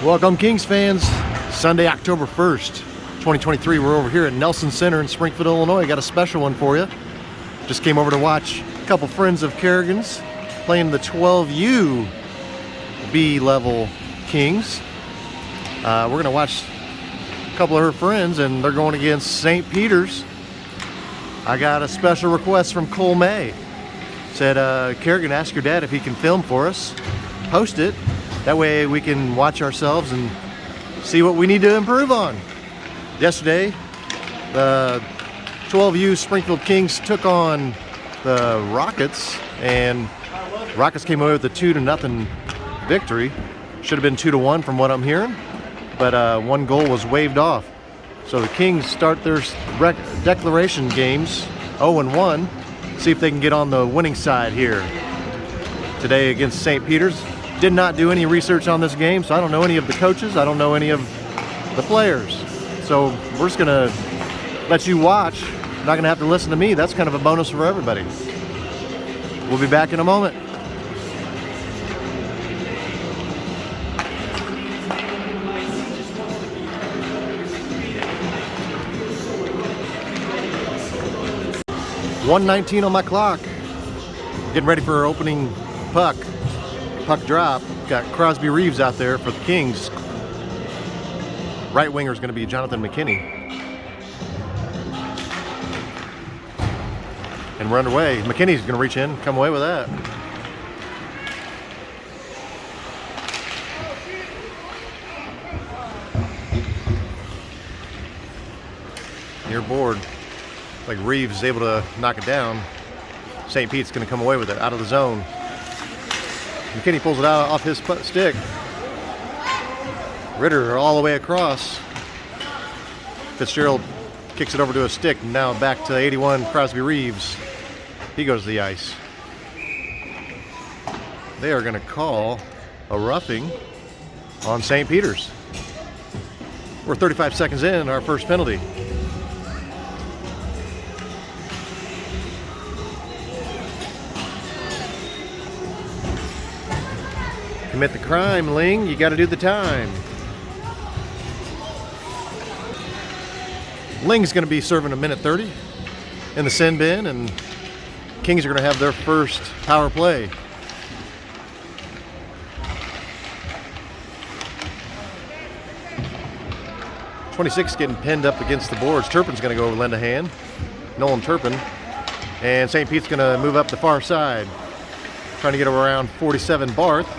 Welcome, Kings fans. Sunday, October 1st, 2023. We're over here at Nelson Center in Springfield, Illinois. Got a special one for you. Just came over to watch a couple friends of Kerrigan's playing the 12U B-level Kings. We're going to watch a couple of her friends, and they're going against St. Peter's. I got a special request from Cole May. Said, Kerrigan, ask your dad if he can film for us. Post it. That way we can watch ourselves and see what we need to improve on. Yesterday, the 12U Springfield Kings took on the Rockets, and Rockets came away with a 2-0 victory. Should have been 2-1 from what I'm hearing, but one goal was waved off. So the Kings start their declaration games 0-1. See if they can get on the winning side here today against St. Peter's. Did not do any research on this game, so I don't know any of the coaches. I don't know any of the players. So we're just gonna let you watch. You're not gonna have to listen to me. That's kind of a bonus for everybody. We'll be back in a moment. .119 on my clock. Getting ready for our opening puck drop. Got Crosby Reeves out there for the Kings. Right winger is going to be Jonathan McKinney. And we're underway. McKinney's going to reach in, come away with that. Near board. Like Reeves is able to knock it down. St. Pete's going to come away with it out of the zone. McKinney pulls it out off his stick. Ritter all the way across. Fitzgerald kicks it over to a stick. Now back to 81, Crosby Reeves. He goes to the ice. They are going to call a roughing on St. Peter's. We're 35 seconds in, our first penalty. Commit the crime, Ling. You got to do the time. Ling's going to be serving a minute 30 in the sin bin, and Kings are going to have their first power play. .26 getting pinned up against the boards. Turpen's going to go lend a hand. Nolan Turpen. And St. Pete's going to move up the far side. Trying to get around 47 Barth.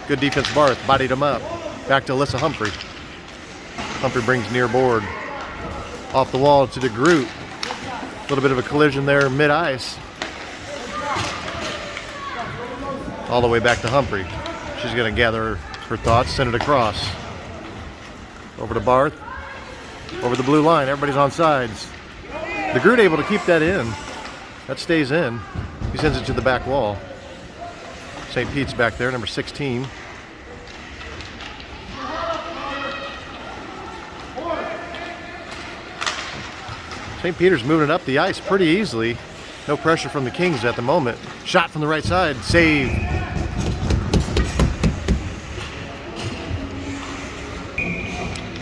Good defense, Barth. Bodied him up. Back to Alyssa Humphrey. Humphrey brings near board. Off the wall to De Groot. A little bit of a collision there mid-ice. All the way back to Humphrey. She's going to gather her thoughts, send it across. Over to Barth. Over the blue line. Everybody's on sides. De Groot able to keep that in. That stays in. He sends it to the back wall. St. Pete's back there, number 16. St. Peter's moving it up the ice pretty easily. No pressure from the Kings at the moment. Shot from the right side, save.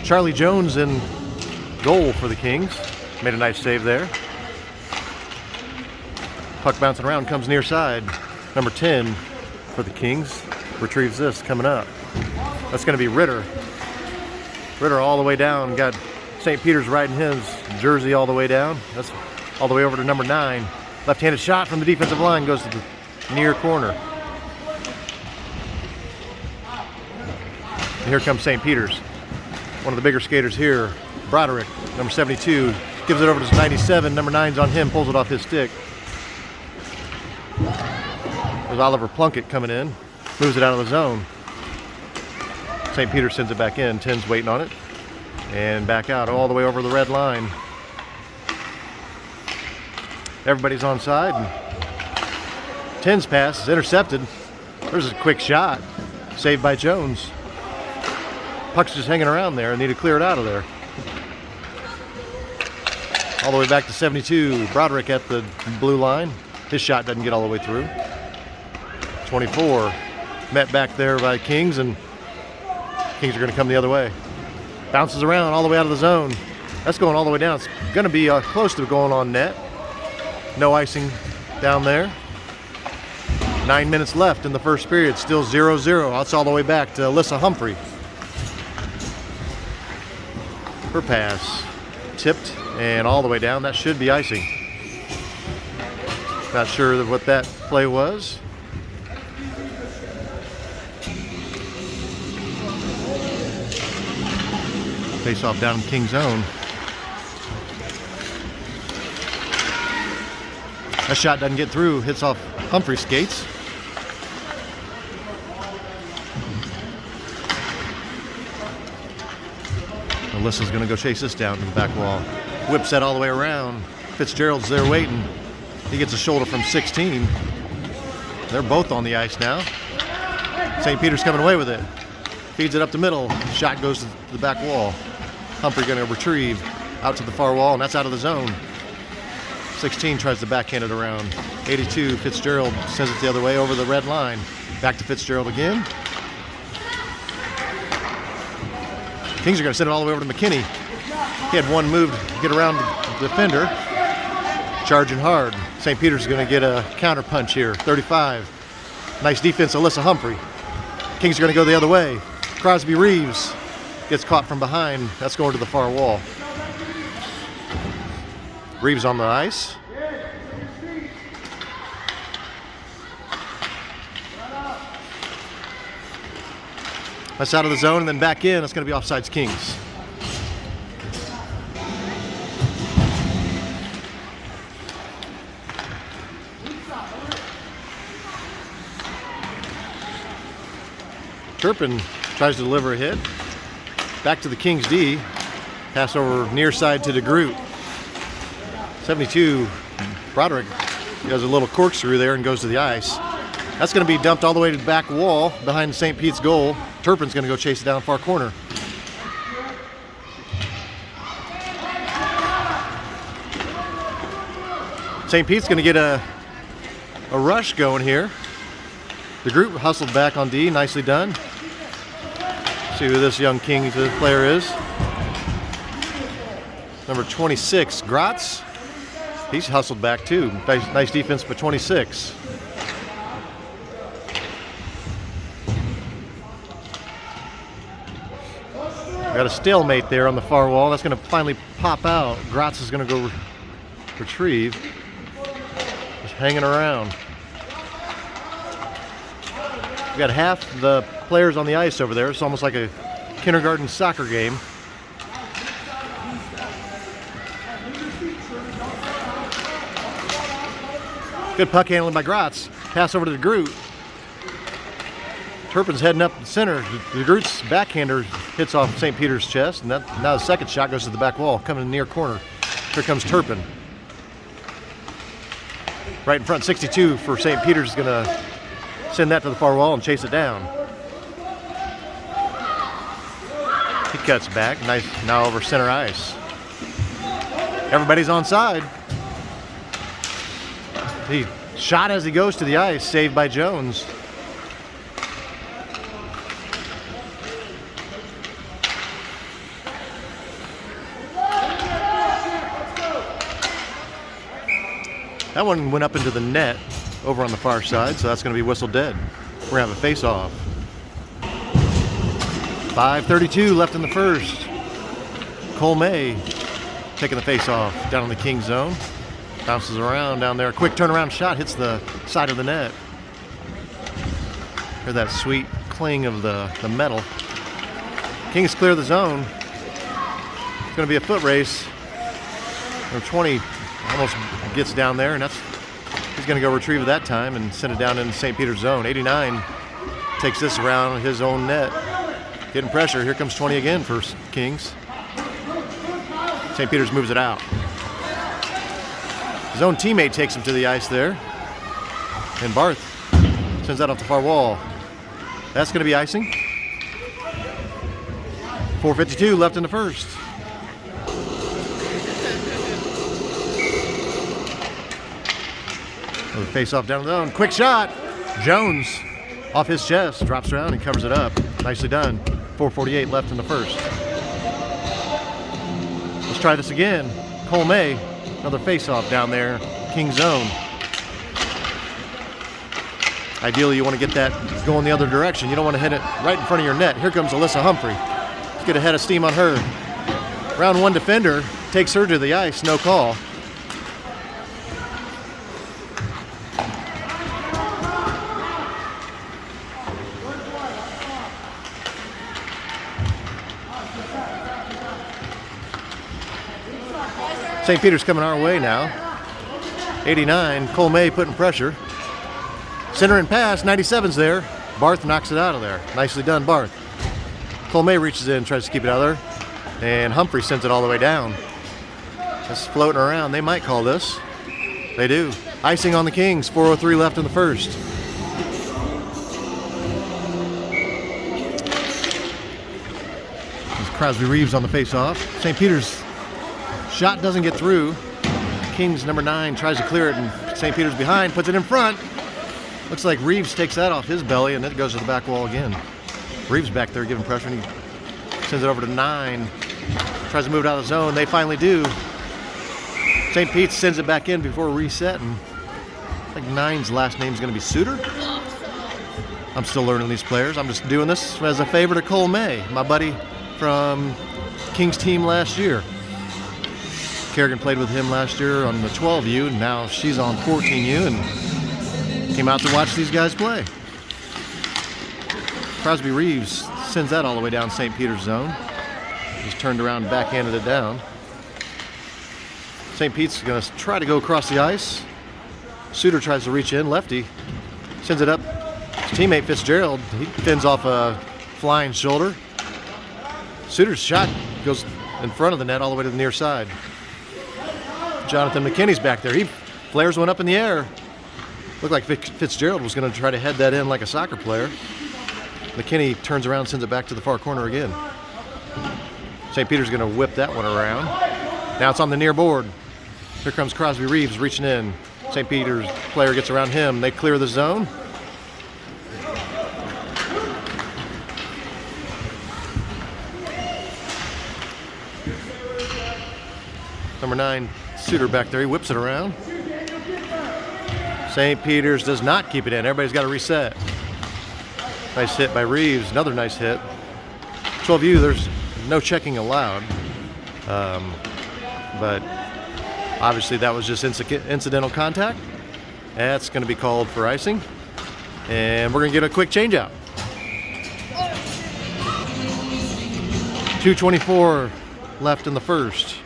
Charlie Jones in goal for the Kings. Made a nice save there. Puck bouncing around, comes near side. Number 10 for the Kings. Retrieves this coming up. That's going to be Ritter. Ritter all the way down. Got St. Peter's riding his jersey all the way down. That's all the way over to number 9. Left-handed shot from the defensive line goes to the near corner. And here comes St. Peter's. One of the bigger skaters here. Broderick, number 72, gives it over to 97. Number 9's on him, pulls it off his stick. There's Oliver Plunkett coming in, moves it out of the zone. St. Peter sends it back in. 10's waiting on it. And back out all the way over the red line. Everybody's on side. And 10's pass is intercepted. There's a quick shot. Saved by Jones. Puck's just hanging around there and need to clear it out of there. All the way back to 72. Broderick at the blue line. His shot doesn't get all the way through. 24 met back there by Kings, and Kings are going to come the other way. Bounces around all the way out of the zone. That's going all the way down. It's going to be close to going on net. No icing down there. 9 minutes left in the first period. Still 0-0. That's all the way back to Alyssa Humphrey. Her pass tipped and all the way down. That should be icing. Not sure what that play was. Face off down in King's zone. That shot doesn't get through. Hits off Humphrey's skates. Alyssa's going to go chase this down to the back wall. Whips that all the way around. Fitzgerald's there waiting. He gets a shoulder from 16. They're both on the ice now. St. Peter's coming away with it. Feeds it up the middle. Shot goes to the back wall. Humphrey going to retrieve out to the far wall, and that's out of the zone. 16 tries to backhand it around. 82, Fitzgerald sends it the other way over the red line. Back to Fitzgerald again. Kings are going to send it all the way over to McKinney. He had one move to get around the defender. Charging hard. St. Peter's going to get a counter punch here. 35. Nice defense, Alyssa Humphrey. Kings are going to go the other way. Crosby Reeves gets caught from behind. That's going to the far wall. Reeves on the ice. That's out of the zone and then back in. It's going to be offsides Kings. Turpen tries to deliver a hit. Back to the Kings D. Pass over near side to De Groot. 72, Broderick does a little corkscrew there and goes to the ice. That's going to be dumped all the way to the back wall behind St. Pete's goal. Turpin's going to go chase it down far corner. St. Pete's going to get a rush going here. The group hustled back on D. Nicely done. See who this young Kings player is. Number 26, Grotts. He's hustled back too. Nice defense by 26. Got a stalemate there on the far wall. That's going to finally pop out. Grotts is going to go retrieve. Just hanging around. We got half the players on the ice over there. It's almost like a kindergarten soccer game. Good puck handling by Grotts. Pass over to De Groot. Turpin's heading up the center. De Groot's backhander hits off St. Peter's chest, and now the second shot goes to the back wall, coming in the near corner. Here comes Turpen. Right in front, 62 for St. Peter's is going to send that to the far wall and chase it down. He cuts back, nice now over center ice. Everybody's onside. He shot as he goes to the ice, saved by Jones. That one went up into the net over on the far side, so that's going to be whistled dead. We're going to have a face-off. 5:32 left in the first. Cole May taking the face-off down in the King zone. Bounces around down there. Quick turnaround shot hits the side of the net. Hear that sweet cling of the metal. Kings clear the zone. It's going to be a foot race. Number 20 almost gets down there, and he's going to go retrieve it that time and send it down in St. Peter's zone. 89 takes this around his own net. Getting pressure. Here comes 20 again for Kings. St. Peter's moves it out. His own teammate takes him to the ice there. And Barth sends that off the far wall. That's going to be icing. 4:52 left in the first. Another face-off down the zone. Quick shot. Jones off his chest. Drops around and covers it up. Nicely done. 4:48 left in the first. Let's try this again. Cole May, another face-off down there, King zone. Ideally, you want to get that going the other direction. You don't want to hit it right in front of your net. Here comes Alyssa Humphrey. Let's get a head of steam on her. Round one defender takes her to the ice, no call. St. Peter's coming our way now. 89, Cole May putting pressure. Center and pass, 97's there. Barth knocks it out of there. Nicely done, Barth. Cole May reaches in, tries to keep it out of there. And Humphrey sends it all the way down. It's floating around. They might call this. They do. Icing on the Kings, 4:03 left in the first. There's Crosby Reeves on the face-off. St. Peter's shot doesn't get through. Kings number 9 tries to clear it, and St. Peter's behind, puts it in front. Looks like Reeves takes that off his belly, and it goes to the back wall again. Reeves back there giving pressure, and he sends it over to 9. Tries to move it out of the zone. They finally do. St. Pete's sends it back in before resetting. I think 9's last name is going to be Suter. I'm still learning these players. I'm just doing this as a favor to Cole May, my buddy from Kings team last year. Kerrigan played with him last year on the 12U, and now she's on 14U, and came out to watch these guys play. Crosby Reeves sends that all the way down St. Peter's zone. Just turned around and backhanded it down. St. Pete's going to try to go across the ice. Suter tries to reach in, lefty. Sends it up. His teammate Fitzgerald, he fins off a flying shoulder. Suter's shot goes in front of the net all the way to the near side. Jonathan McKinney's back there. He flares one up in the air. Looked like Fitzgerald was going to try to head that in like a soccer player. McKinney turns around and sends it back to the far corner again. St. Peter's going to whip that one around. Now it's on the near board. Here comes Crosby Reeves reaching in. St. Peter's player gets around him. They clear the zone. Number 9, Suter back there. He whips it around. St. Peter's does not keep it in. Everybody's got to reset. Nice hit by Reeves. Another nice hit. 12U, there's no checking allowed. But obviously that was just incidental contact. That's going to be called for icing. And we're going to get a quick change out. 2:24 left in the first.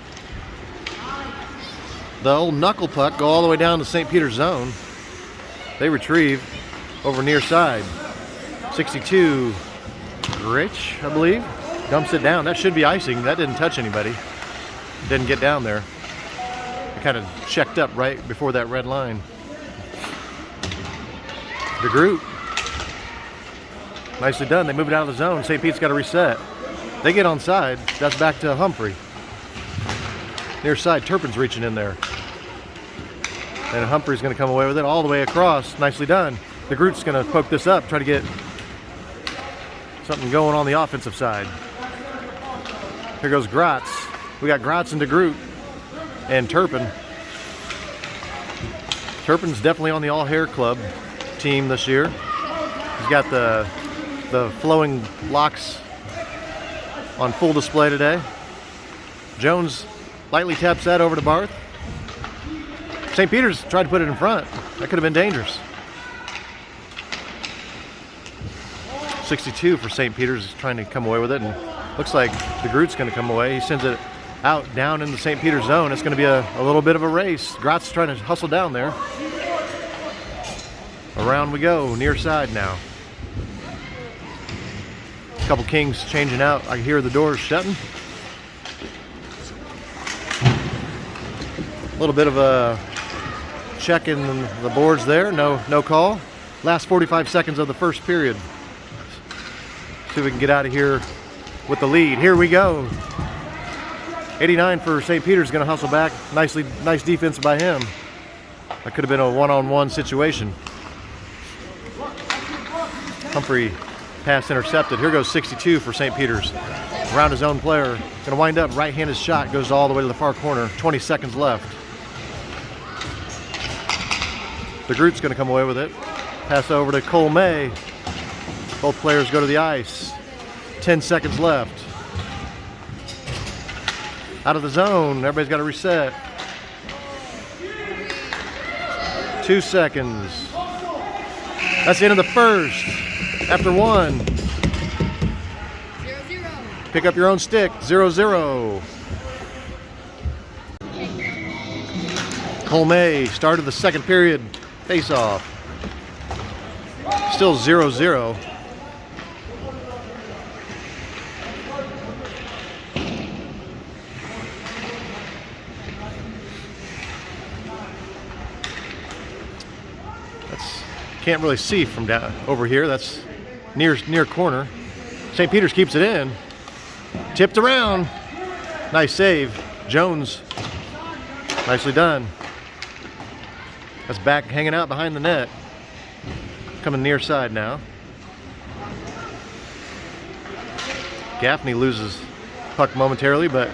The old knuckle puck go all the way down to St. Peter's zone. They retrieve over near side. 62, Rich, I believe, dumps it down. That should be icing. That didn't touch anybody. Didn't get down there. It kind of checked up right before that red line. De Groot. Nicely done. They move it out of the zone. St. Pete's got to reset. They get onside. That's back to Humphrey. Near side, Turpen's reaching in there. And Humphrey's going to come away with it all the way across. Nicely done. De Groot's going to poke this up, try to get something going on the offensive side. Here goes Grotts. We got Grotts and De Groot and Turpen. Turpen's definitely on the All Hair Club team this year. He's got the flowing locks on full display today. Jones lightly taps that over to Barth. St. Peter's tried to put it in front. That could have been dangerous. 62 for St. Peter's is trying to come away with it, and looks like De Groot's going to come away. He sends it out down in the St. Peter's zone. It's going to be a little bit of a race. Grotts trying to hustle down there. Around we go, near side now. A couple Kings changing out. I hear the doors shutting. A little bit of a check in the boards there. No call. Last 45 seconds of the first period. See if we can get out of here with the lead. Here we go. 89 for St. Peter's going to hustle back. Nice defense by him. That could have been a one-on-one situation. Humphrey Pass intercepted. Here goes 62 for St. Peter's. Around his own player. Going to wind up right-handed shot. Goes all the way to the far corner. 20 seconds left. De Groot's going to come away with it. Pass over to Cole May. Both players go to the ice. 10 seconds left. Out of the zone. Everybody's got to reset. 2 seconds. That's the end of the first. After 1. 0-0. Pick up your own stick. 0-0. Cole May started the second period. Face off. Still 0-0. Can't really see from down over here. That's near corner. St. Peter's keeps it in. Tipped around. Nice save. Jones. Nicely done. That's back hanging out behind the net. Coming near side now. Gafney loses puck momentarily, but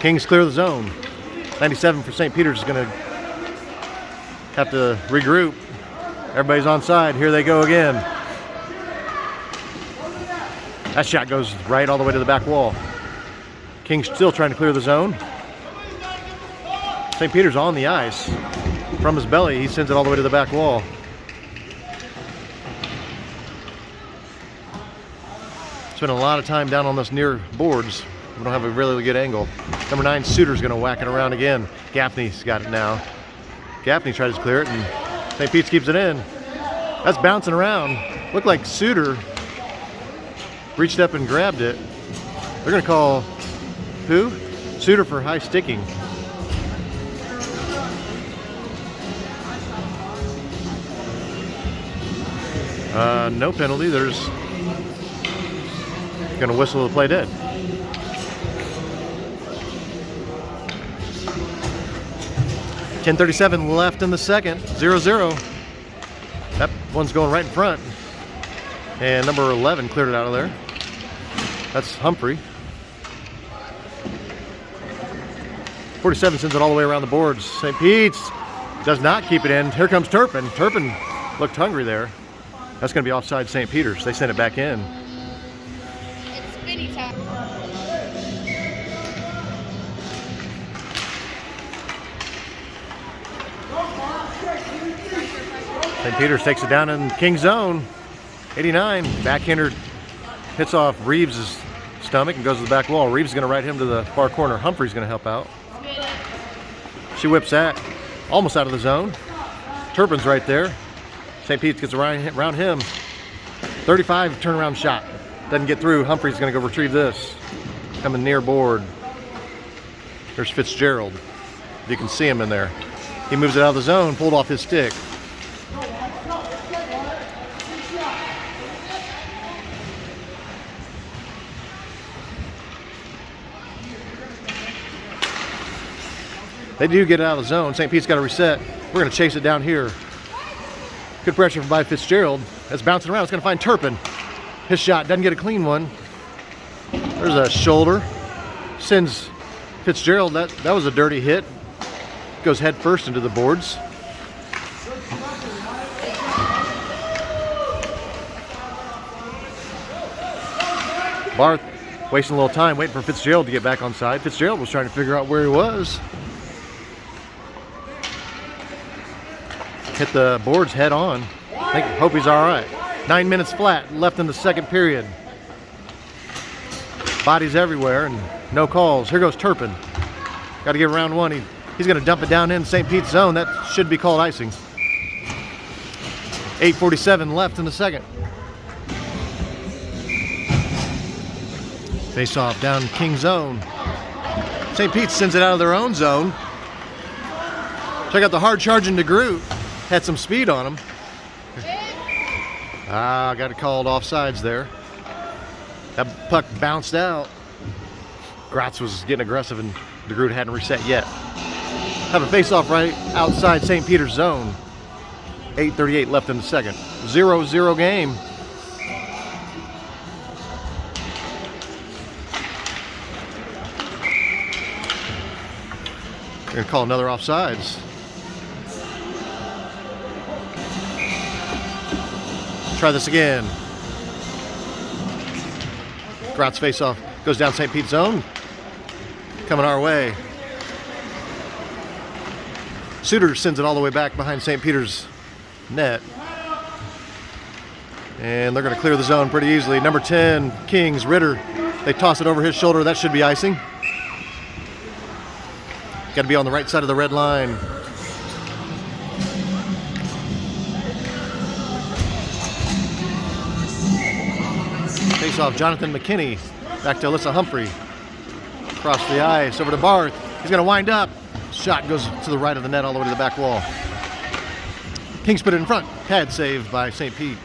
Kings clear the zone. 97 for St. Peter's is going to have to regroup. Everybody's on side. Here they go again. That shot goes right all the way to the back wall. Kings still trying to clear the zone. St. Peter's on the ice. From his belly, he sends it all the way to the back wall. Spent a lot of time down on this near boards. We don't have a really good angle. Number 9, Suter's going to whack it around again. Gafney's got it now. Gafney tries to clear it, and St. Pete's keeps it in. That's bouncing around. Looked like Suter reached up and grabbed it. They're going to call who? Suter for high sticking. No penalty. There's going to whistle the play dead. .37 left in the second. 0-0. That one's going right in front. And number 11 cleared it out of there. That's Humphrey. 47 sends it all the way around the boards. St. Pete's does not keep it in. Here comes Turpen. Turpen looked hungry there. That's going to be offside St. Peter's. They send it back in. It's spinny time. St. Peter's takes it down in King's zone. 89. Backhander hits off Reeves' stomach and goes to the back wall. Reeves is going to ride him to the far corner. Humphrey's going to help out. She whips that. Almost out of the zone. Turpin's right there. St. Pete's gets around him. 35 turnaround shot. Doesn't get through. Humphrey's going to go retrieve this. Coming near board. There's Fitzgerald. You can see him in there. He moves it out of the zone, pulled off his stick. They do get it out of the zone. St. Pete's got to reset. We're going to chase it down here. Good pressure by Fitzgerald. That's bouncing around. It's going to find Turpen. His shot doesn't get a clean one. There's a shoulder. Sends Fitzgerald. That was a dirty hit. Goes head first into the boards. Barth wasting a little time waiting for Fitzgerald to get back on side. Fitzgerald was trying to figure out where he was. Hit the boards head on. Hope he's all right. 9 minutes flat left in the second period. Bodies everywhere and no calls. Here goes Turpen. Got to get round one. He's going to dump it down in St. Pete's zone. That should be called icing. 8:47 left in the second. Face off down King zone. St. Pete's sends it out of their own zone. Check out the hard charging De Groot. Had some speed on him. Got it called offsides there. That puck bounced out. Grotts was getting aggressive and De Groot hadn't reset yet. Have a face-off right outside St. Peter's zone. 8:38 left in the second. 0-0 game. We're going to call another offsides. Try this again. Grotts face off. Goes down St. Pete's zone. Coming our way. Suter sends it all the way back behind St. Peter's net. And they're going to clear the zone pretty easily. Number 10, Kings, Ritter. They toss it over his shoulder. That should be icing. Got to be on the right side of the red line. Face off, Jonathan McKinney. Back to Alyssa Humphrey. Across the ice, over to Barth. He's going to wind up. Shot goes to the right of the net all the way to the back wall. Kings put it in front. Pad save by St. Pete.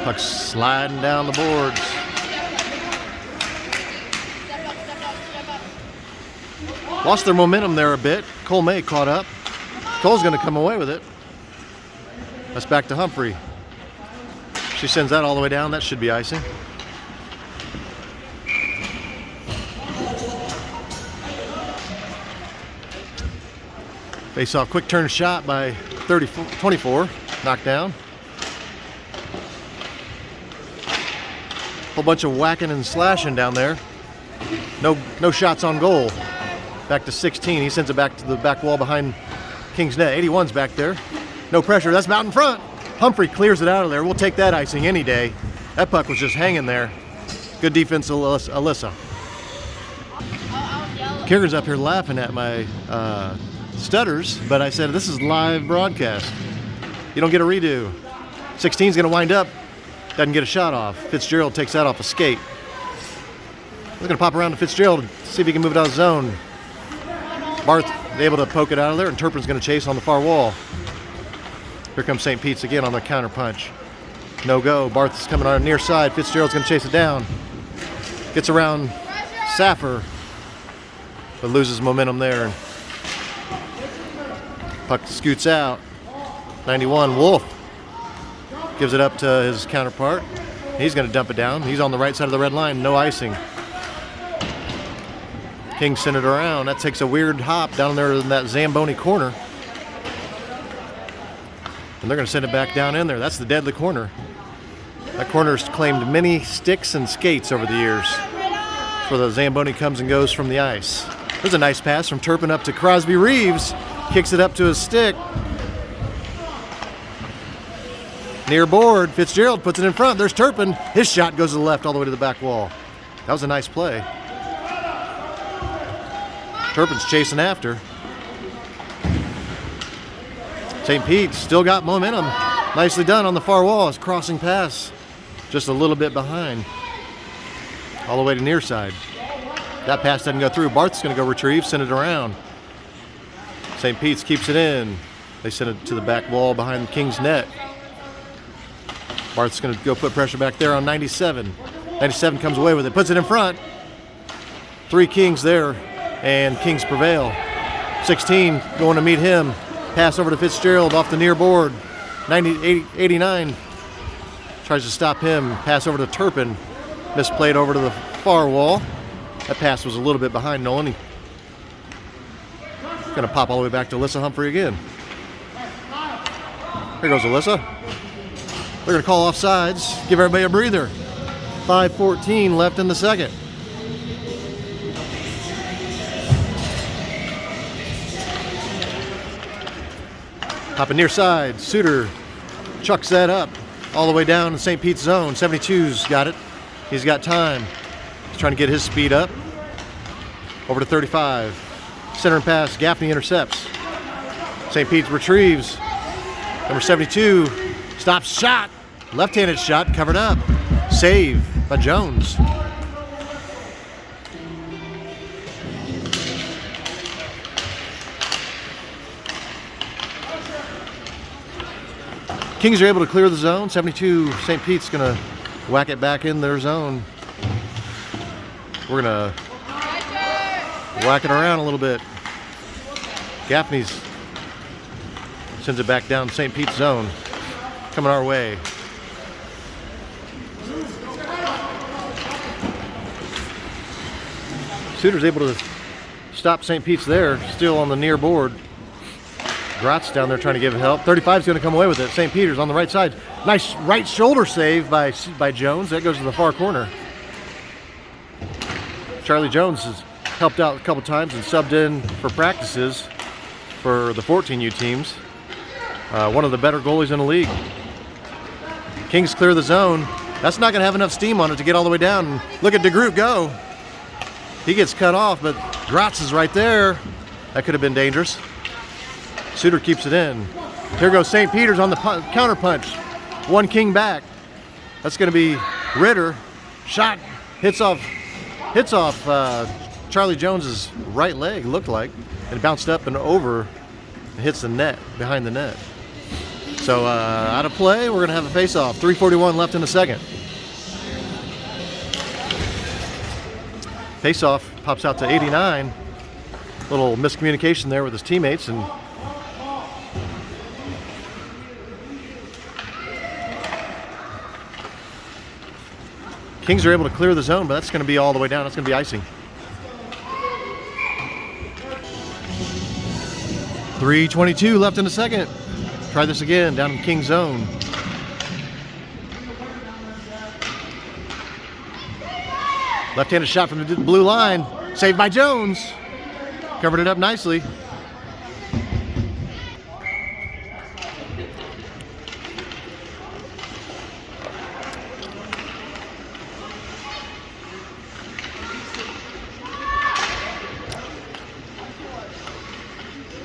Puck sliding down the boards. Lost their momentum there a bit. Cole May caught up. Cole's going to come away with it. That's back to Humphrey. She sends that all the way down. That should be icing. Face off, quick turn shot by 24. Knocked down. Whole bunch of whacking and slashing down there. No shots on goal. Back to 16. He sends it back to the back wall behind King's net. 81's back there. No pressure. That's out in front. Humphrey clears it out of there. We'll take that icing any day. That puck was just hanging there. Good defense, Alyssa. Kieran's up here laughing at my stutters, but I said this is live broadcast. You don't get a redo. 16's going to wind up. Doesn't get a shot off. Fitzgerald takes that off a skate. We're going to pop around to Fitzgerald, see if he can move it out of the zone. Barth able to poke it out of there, and Turpen's going to chase on the far wall. Here comes St. Pete's again on the counter punch. No go. Barth is coming on the near side. Fitzgerald's going to chase it down. Gets around Saffer, but loses momentum there. Puck scoots out. 91, Wolf gives it up to his counterpart. He's going to dump it down. He's on the right side of the red line. No icing. Kings send it around. That takes a weird hop down there in that Zamboni corner. And they're going to send it back down in there. That's the deadly corner. That corner's claimed many sticks and skates over the years. Where the Zamboni comes and goes from the ice. There's a nice pass from Turpen up to Crosby Reeves. Kicks it up to his stick. Near board, Fitzgerald puts it in front. There's Turpen. His shot goes to the left all the way to the back wall. That was a nice play. Turpen's chasing after. St. Pete still got momentum. Nicely done on the far wall. His crossing pass just a little bit behind. All the way to near side. That pass doesn't go through. Barth's going to go retrieve, send it around. St. Pete's keeps it in. They send it to the back wall behind the King's net. Barth's going to go put pressure back there on 97. 97 comes away with it, puts it in front. 3 Kings there, and Kings prevail. 16 going to meet him. Pass over to Fitzgerald off the near board. 89 tries to stop him. Pass over to Turpen. Misplayed over to the far wall. That pass was a little bit behind Nolan. He's going to pop all the way back to Alyssa Humphrey again. Here goes Alyssa. They're going to call offsides. Give everybody a breather. 5:14 left in the second. Hopping near side. Suter chucks that up all the way down in St. Pete's zone. 72's got it. He's got time. He's trying to get his speed up. Over to 35. Center and pass. Gafney intercepts. St. Pete's retrieves. Number 72 stops shot. Left-handed shot covered up. Save by Jones. Kings are able to clear the zone. 72, St. Pete's going to whack it back in their zone. We're going to whack it around a little bit. Gafney's Sends it back down St. Pete's zone. Coming our way. Suter's able to stop St. Pete's there, still on the near board. Grotts down there trying to give help. 35 is going to come away with it. St. Peter's on the right side. Nice right shoulder save by Jones. That goes to the far corner. Charlie Jones has helped out a couple times and subbed in for practices for the 14U teams. One of the better goalies in the league. Kings clear the zone. That's not going to have enough steam on it to get all the way down. And look at De Groot go. He gets cut off, but Grotts is right there. That could have been dangerous. Suter keeps it in. Here goes St. Peter's on the counter punch. One King back. That's going to be Ritter. Shot hits off Charlie Jones's right leg, looked like, and bounced up and over and hits the net, behind the net. So out of play, we're going to have a face-off. 3:41 left in the second. Face-off pops out to 89. Little miscommunication there with his teammates, and Kings are able to clear the zone, but that's going to be all the way down. That's going to be icing. 3:22 left in the second. Try this again down in King's zone. Left-handed shot from the blue line. Saved by Jones. Covered it up nicely.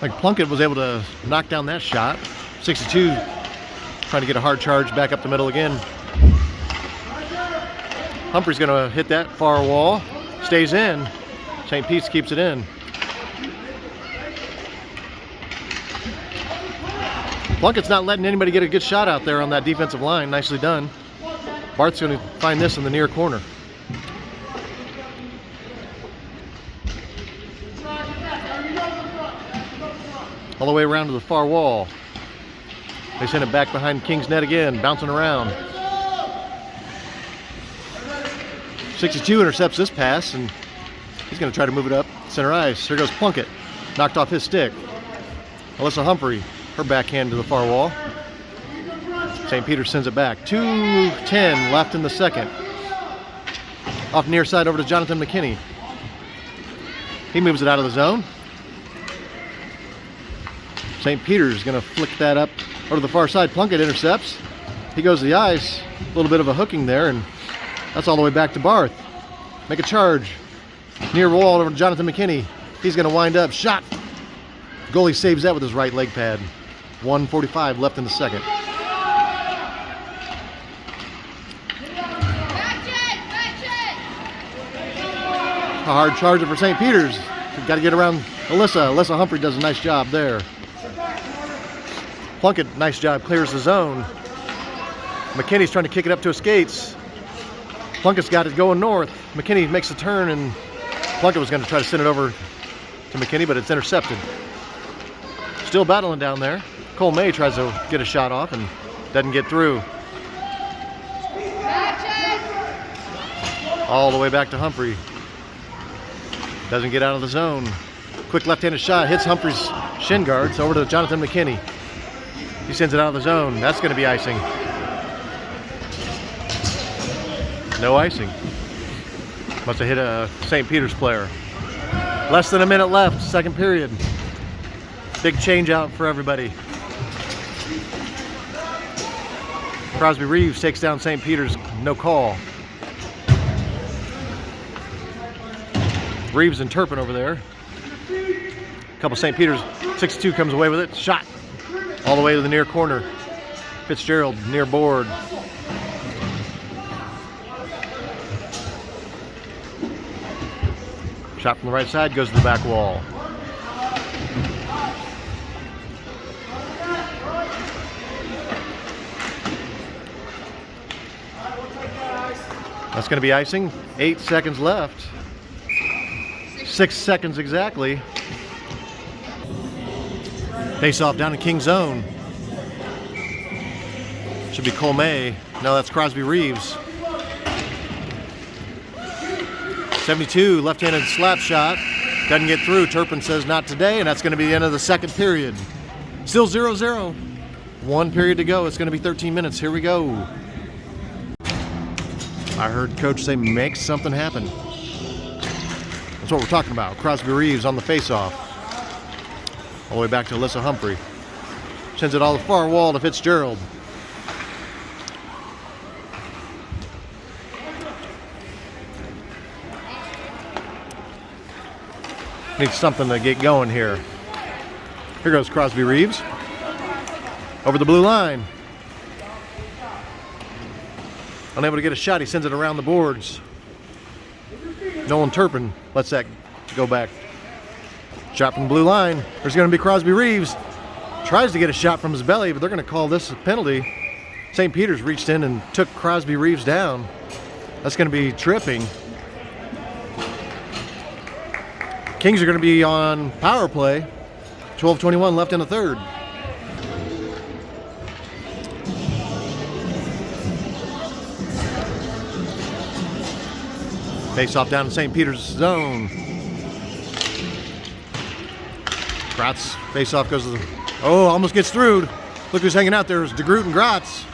Like Plunkett was able to knock down that shot. 62, trying to get a hard charge back up the middle again. Humphrey's going to hit that far wall. Stays in. St. Pete's keeps it in. Plunkett's not letting anybody get a good shot out there on that defensive line. Nicely done. Barth's going to find this in the near corner. All the way around to the far wall. They send it back behind King's net again, bouncing around. 62 intercepts this pass, and he's going to try to move it up center ice. Here goes Plunkett, knocked off his stick. Alyssa Humphrey, her backhand to the far wall. St. Peter sends it back. 2:10 left in the second. Off near side over to Jonathan McKinney. He moves it out of the zone. St. Peter's going to flick that up over to the far side. Plunkett intercepts. He goes to the ice. A little bit of a hooking there, and that's all the way back to Barth. Make a charge. Near wall over to Jonathan McKinney. He's going to wind up. Shot. Goalie saves that with his right leg pad. 1:45 left in the second. A hard charger for St. Peter's. We've got to get around Alyssa. Alyssa Humphrey does a nice job there. Plunkett, nice job, clears the zone. McKinney's trying to kick it up to his skates. Plunkett's got it going north. McKinney makes a turn, and Plunkett was going to try to send it over to McKinney, but it's intercepted. Still battling down there. Cole May tries to get a shot off and doesn't get through. All the way back to Humphrey. Doesn't get out of the zone. Quick left-handed shot, hits Humphrey's shin guards over to Jonathan McKinney. He sends it out of the zone. That's going to be icing. No icing. Must have hit a St. Peter's player. Less than a minute left, second period. Big change out for everybody. Crosby Reeves takes down St. Peter's, no call. Reeves and Turpen over there. A couple St. Peter's, 62 comes away with it. Shot all the way to the near corner. Fitzgerald near board. Shot from the right side, goes to the back wall. That's going to be icing. 8 seconds left. 6 seconds exactly. Face off down in King's zone. Should be Colmay. No, that's Crosby Reeves. 72, left-handed slap shot. Doesn't get through. Turpen says not today, and that's going to be the end of the second period. Still 0-0. 1 period to go. It's going to be 13 minutes. Here we go. I heard coach say make something happen. That's what we're talking about. Crosby Reeves on the face-off. All the way back to Alyssa Humphrey. Sends it all the far wall to Fitzgerald. Needs something to get going here. Here goes Crosby Reeves. Over the blue line. Unable to get a shot, he sends it around the boards. Nolan Turpen lets that go back. Shot from the blue line. There's going to be Crosby Reeves. Tries to get a shot from his belly, but they're going to call this a penalty. St. Peter's reached in and took Crosby Reeves down. That's going to be tripping. Kings are going to be on power play. 12:21 left in the third. Face off down in St. Peter's zone. Grotts face off goes to the... Oh, almost gets through. Look who's hanging out there. It's De Groot and Grotts.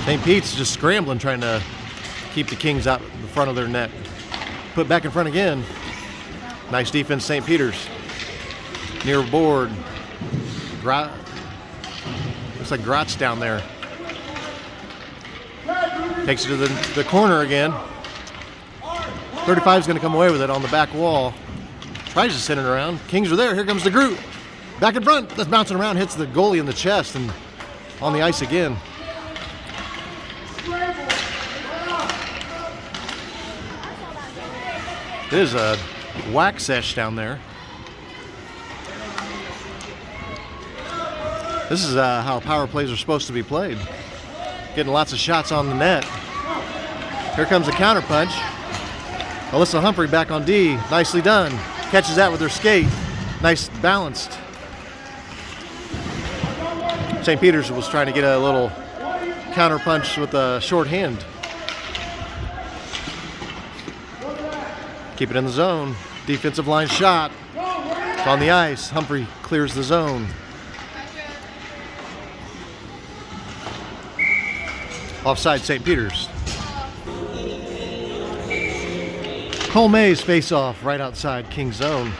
St. Pete's just scrambling, trying to keep the Kings out in the front of their net. Put back in front again. Nice defense, St. Peter's. Near board. Looks like Grotts down there. Takes it to the corner again. 35 is going to come away with it on the back wall. Tries to send it around. Kings are there. Here comes De Groot. Back in front. That's bouncing around. Hits the goalie in the chest and on the ice again. It is a whack sesh down there. This is how power plays are supposed to be played. Getting lots of shots on the net. Here comes a counter punch. Alyssa Humphrey back on D. Nicely done. Catches that with her skate. Nice balanced. St. Peter's was trying to get a little counter punch with a short hand. Keep it in the zone. Defensive line shot. It's on the ice. Humphrey clears the zone. Offside St. Peter's. Cole May's face-off right outside King's zone.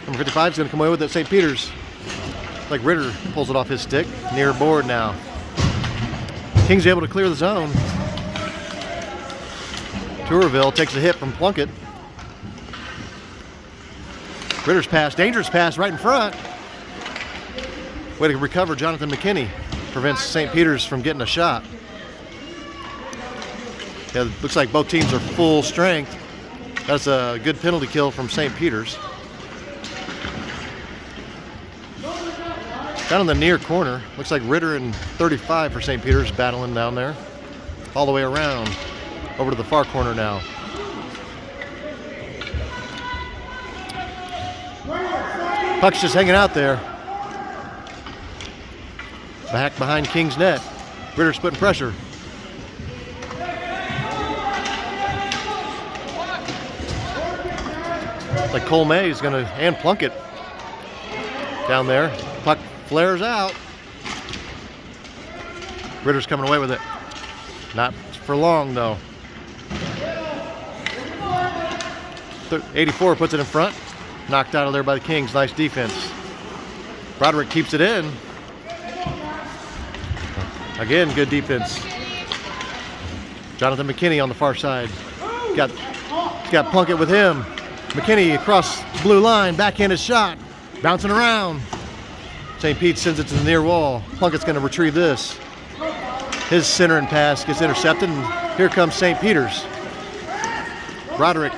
Number 55 is going to come away with it. St. Peter's. Like Ritter pulls it off his stick. Near board now. Kings able to clear the zone. Tourville takes a hit from Plunkett. Ritter's pass, dangerous pass right in front. Way to recover Jonathan McKinney. Prevents St. Peter's from getting a shot. Yeah, it looks like both teams are full strength. That's a good penalty kill from St. Peter's. Down in the near corner, looks like Ritter and 35 for St. Peter's battling down there. All the way around, over to the far corner now. Puck's just hanging out there. Back behind King's net. Ritter's putting pressure. Like Cole May is going to, and Plunkett down there. Puck flares out. Ritter's coming away with it. Not for long though. 84 puts it in front. Knocked out of there by the Kings. Nice defense. Broderick keeps it in. Again, good defense. Jonathan McKinney on the far side. He's got Plunkett with him. McKinney across the blue line. Backhanded shot. Bouncing around. St. Pete sends it to the near wall. Plunkett's going to retrieve this. His centering pass gets intercepted, and here comes St. Peter's. Broderick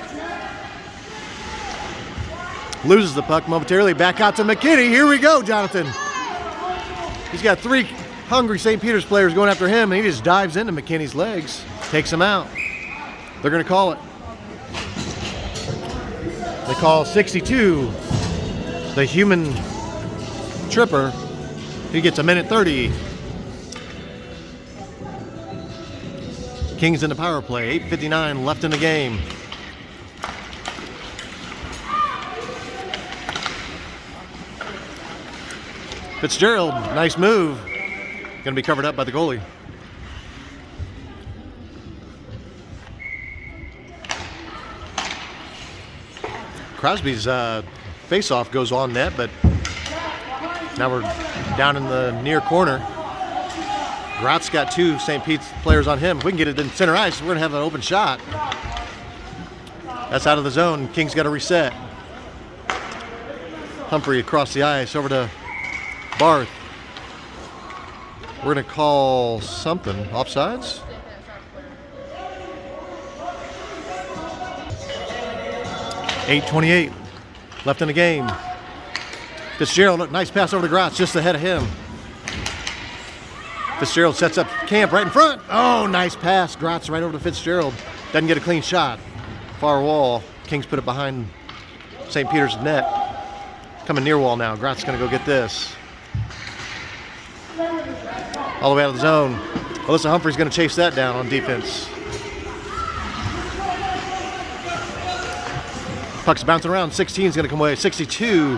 loses the puck momentarily. Back out to McKinney. Here we go, Jonathan. He's got three hungry St. Peter's players going after him, and he just dives into McKinney's legs. Takes him out. They're going to call it. They call 62. The human tripper, he gets a minute 30. Kings in the power play, 8:59 left in the game. Fitzgerald, nice move. Gonna be covered up by the goalie. Crosby's face-off goes on net, but now we're down in the near corner. Grotts got two St. Pete's players on him. If we can get it in center ice, we're gonna have an open shot. That's out of the zone. Kings got to reset. Humphrey across the ice over to Barth. We're gonna call something. Offsides? .8:28 left in the game. Fitzgerald, nice pass over to Grotts, just ahead of him. Fitzgerald sets up camp right in front. Oh, nice pass. Grotts right over to Fitzgerald. Doesn't get a clean shot. Far wall. Kings put it behind St. Peter's net. Coming near wall now. Grotts gonna go get this. All the way out of the zone. Alyssa Humphrey's gonna chase that down on defense. Puck's bouncing around. 16 is gonna come away. 62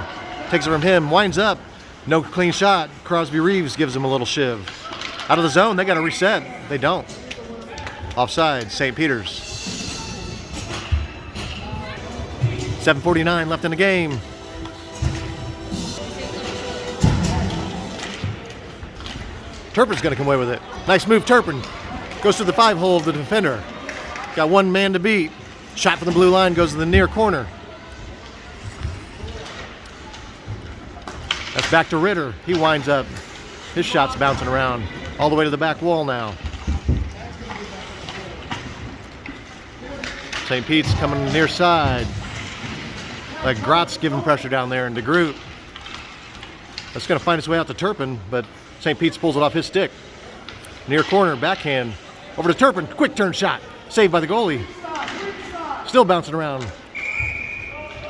takes it from him. Winds up. No clean shot. Crosby Reeves gives him a little shiv. Out of the zone, they got to reset. They don't. Offside, St. Peter's. 7:49 left in the game. Turpen's going to come away with it. Nice move, Turpen. Goes to the 5-hole of the defender. Got one man to beat. Shot from the blue line, goes to the near corner. That's back to Ritter. He winds up. His shot's bouncing around. All the way to the back wall now. St. Pete's coming near side. Like Grotts giving pressure down there, and De Groot. That's going to find its way out to Turpen, but St. Pete's pulls it off his stick. Near corner, backhand. Over to Turpen, quick turn shot. Saved by the goalie. Still bouncing around.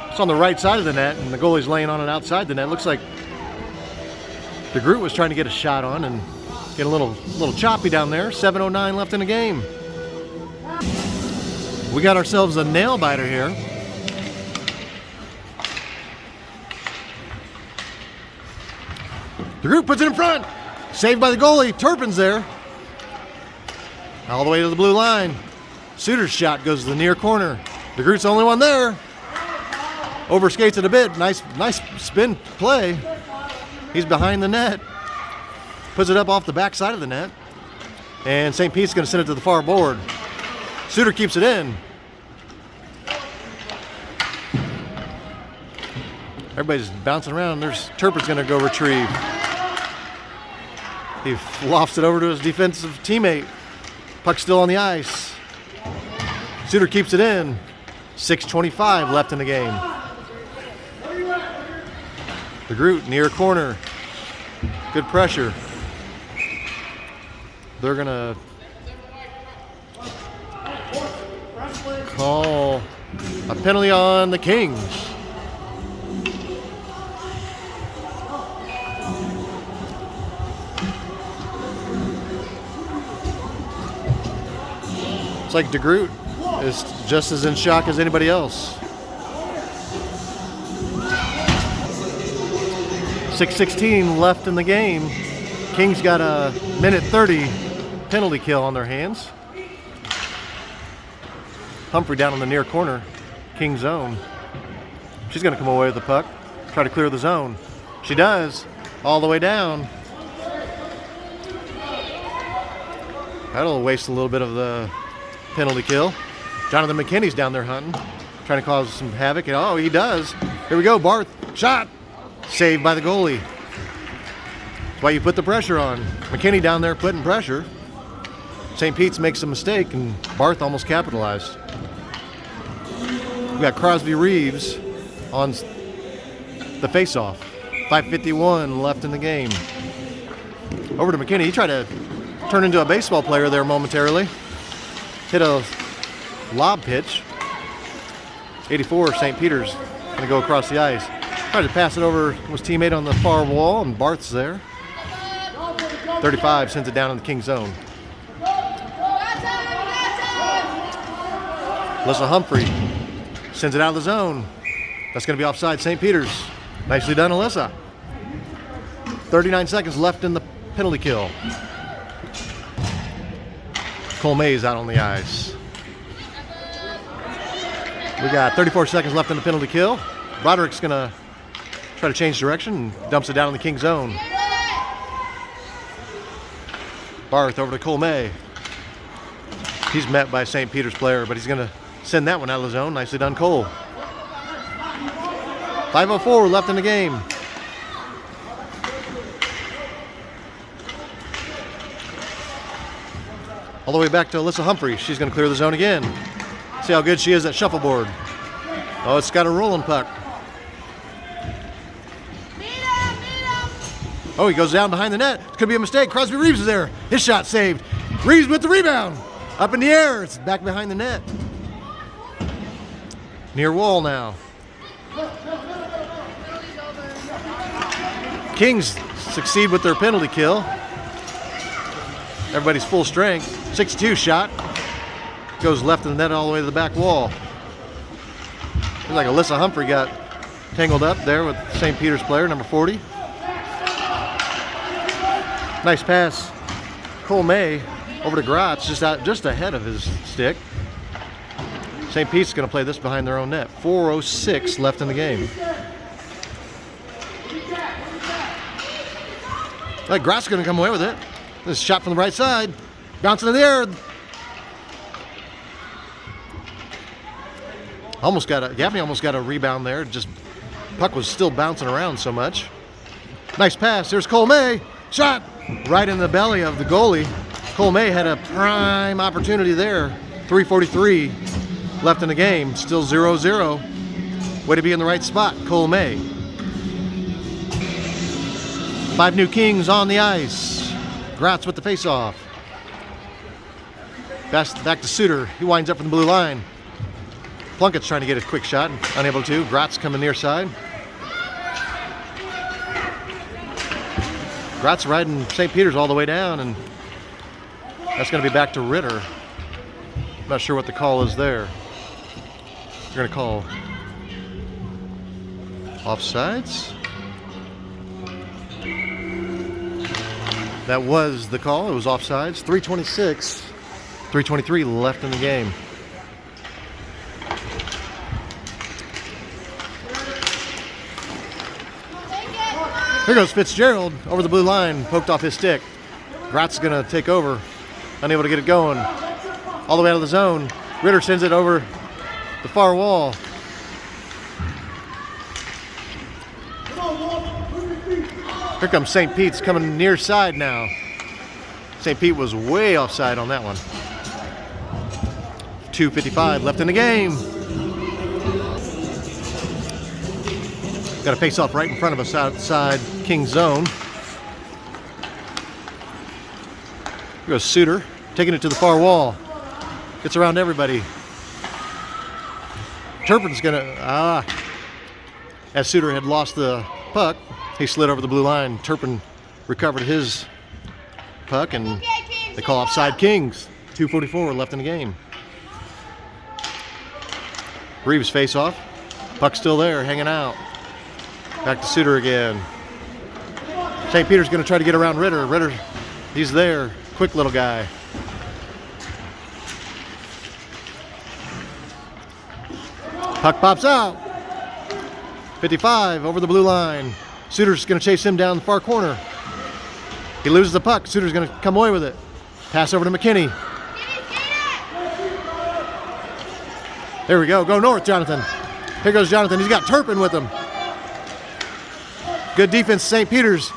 It's on the right side of the net, and the goalie's laying on it outside the net. Looks like De Groot was trying to get a shot on and get a little choppy down there. 7:09 left in the game. We got ourselves a nail biter here. De Groot puts it in front. Saved by the goalie. Turpen's there. All the way to the blue line. Suter's shot goes to the near corner. De Groot's the only one there. Overskates it a bit. Nice spin play. He's behind the net. Puts it up off the back side of the net. And St. Pete's going to send it to the far board. Suter keeps it in. Everybody's bouncing around. There's Turpen's going to go retrieve. He lofts it over to his defensive teammate. Puck's still on the ice. Suter keeps it in. 6:25 left in the game. De Groot near corner. Good pressure. They're going to call a penalty on the Kings. It's like De Groot is just as in shock as anybody else. 6:16 left in the game. Kings got a minute 30 penalty kill on their hands. Humphrey down in the near corner, King zone. She's going to come away with the puck, try to clear the zone. She does, all the way down. That'll waste a little bit of the penalty kill. Jonathan McKinney's down there hunting, trying to cause some havoc. And oh, he does. Here we go, Barth, shot. Saved by the goalie. That's why you put the pressure on. McKinney down there putting pressure. St. Pete's makes a mistake, and Barth almost capitalized. We got Crosby Reeves on the face-off. 5:51 left in the game. Over to McKinney. He tried to turn into a baseball player there momentarily. Hit a lob pitch. 84, St. Peter's going to go across the ice. Tried to pass it over to his teammate on the far wall, and Barth's there. 35 sends it down in the King zone. Alyssa Humphrey sends it out of the zone. That's going to be offside St. Peter's. Nicely done, Alyssa. 39 seconds left in the penalty kill. Cole May's out on the ice. We got 34 seconds left in the penalty kill. Broderick's going to try to change direction and dumps it down in the King zone. Barth over to Cole May. He's met by a St. Peter's player, but he's going to send that one out of the zone. Nicely done, Cole. 5:04 left in the game. All the way back to Alyssa Humphrey. She's going to clear the zone again. See how good she is at shuffleboard. Oh, it's got a rolling puck. Oh, he goes down behind the net. Could be a mistake. Crosby Reeves is there. His shot saved. Reeves with the rebound. Up in the air. It's back behind the net. Near wall now. Kings succeed with their penalty kill. Everybody's full strength. 6-2 shot. Goes left of the net all the way to the back wall. Looks like Alyssa Humphrey got tangled up there with St. Peter's player, number 40. Nice pass. Cole May over to Grotts, just ahead of his stick. St. Pete's going to play this behind their own net. 4:06 left in the game. Like Grotts going to come away with it. This shot from the right side. Bouncing in the air. Gafney almost got a rebound there. Just puck was still bouncing around so much. Nice pass. There's Cole May. Shot right in the belly of the goalie. Cole May had a prime opportunity there. 3:43 left in the game. Still 0-0. Way to be in the right spot, Cole May. 5 new Kings on the ice. Grotts with the face-off. Back to Suter. He winds up from the blue line. Plunkett's trying to get a quick shot, unable to. Grotts coming near side. Grotts riding St. Peter's all the way down, and that's going to be back to Ritter. Not sure what the call is there. They're going to call offsides. That was the call. It was offsides. 3:26, 3:23 left in the game. Here goes Fitzgerald over the blue line, poked off his stick. Grotts is going to take over, unable to get it going. All the way out of the zone. Ritter sends it over the far wall. Here comes St. Pete's coming near side now. St. Pete was way offside on that one. 2:55 left in the game. Got a face-off right in front of us outside King zone. Here goes Suter, taking it to the far wall. Gets around everybody. Turpen's gonna, as Suter had lost the puck, he slid over the blue line. Turpen recovered his puck, and they call offside Kings. 2:44 left in the game. Reeves face-off. Puck still there, hanging out. Back to Suter again. St. Peter's going to try to get around Ritter. Ritter, he's there. Quick little guy. Puck pops out. 55 over the blue line. Suter's going to chase him down the far corner. He loses the puck. Suter's going to come away with it. Pass over to McKinney. There we go. Go north, Jonathan. Here goes Jonathan. He's got Turpen with him. Good defense, St. Peter's.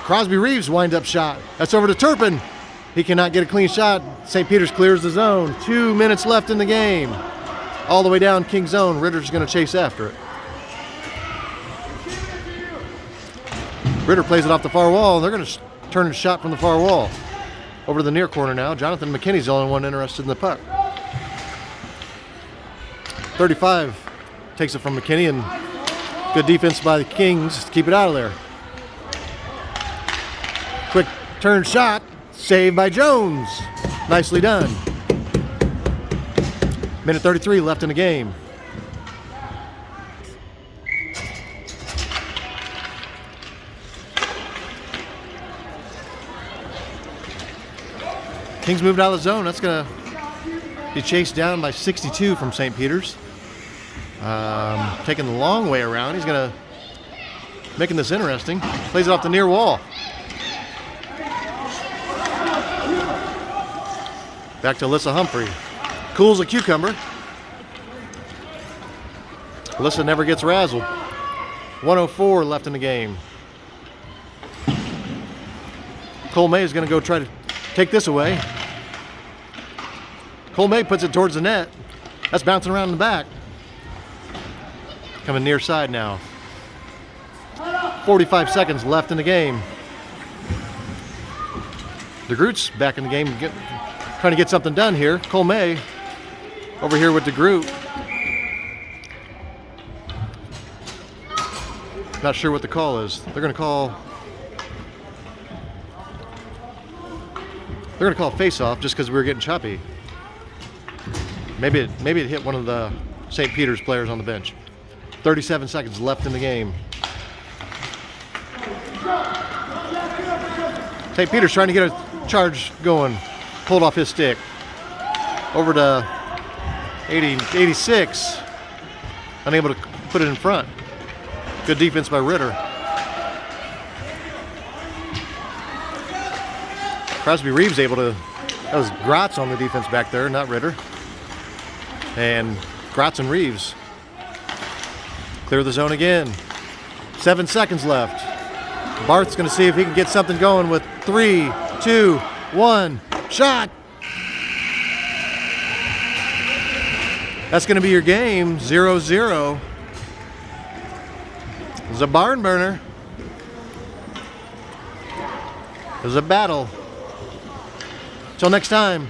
Crosby Reeves wind-up shot. That's over to Turpen. He cannot get a clean shot. St. Peter's clears the zone. 2 minutes left in the game. All the way down King zone. Ritter's going to chase after it. Ritter plays it off the far wall. They're going to turn a shot from the far wall. Over to the near corner now. Jonathan McKinney's the only one interested in the puck. 35 takes it from McKinney and Good defense by the Kings to keep it out of there. Quick turn shot, saved by Jones. Nicely done. Minute 33 left in the game. Kings moved out of the zone. That's going to be chased down by 62 from St. Peter's. Taking the long way around. He's going to making this interesting. Plays it off the near wall. Back to Alyssa Humphrey. Cools a cucumber. Alyssa never gets razzled. 1:04 left in the game. Cole May is going to go try to take this away. Cole May puts it towards the net. That's bouncing around in the back. Coming near side now. 45 seconds left in the game. De Groot's back in the game, trying to get something done here. Cole May over here with De Groot. Not sure what the call is. They're going to call face-off just because we were getting choppy. Maybe it hit one of the St. Peter's players on the bench. 37 seconds left in the game. St. Peter's trying to get a charge going. Pulled off his stick. Over to 86. Unable to put it in front. Good defense by Ritter. Crosby Reeves able to, that was Grotts on the defense back there, not Ritter. And Grotts and Reeves clear the zone again. 7 seconds left. Barth's going to see if he can get something going with 3, 2, 1. Shot! That's going to be your game, 0-0. It was a barn burner. It was a battle. Till next time.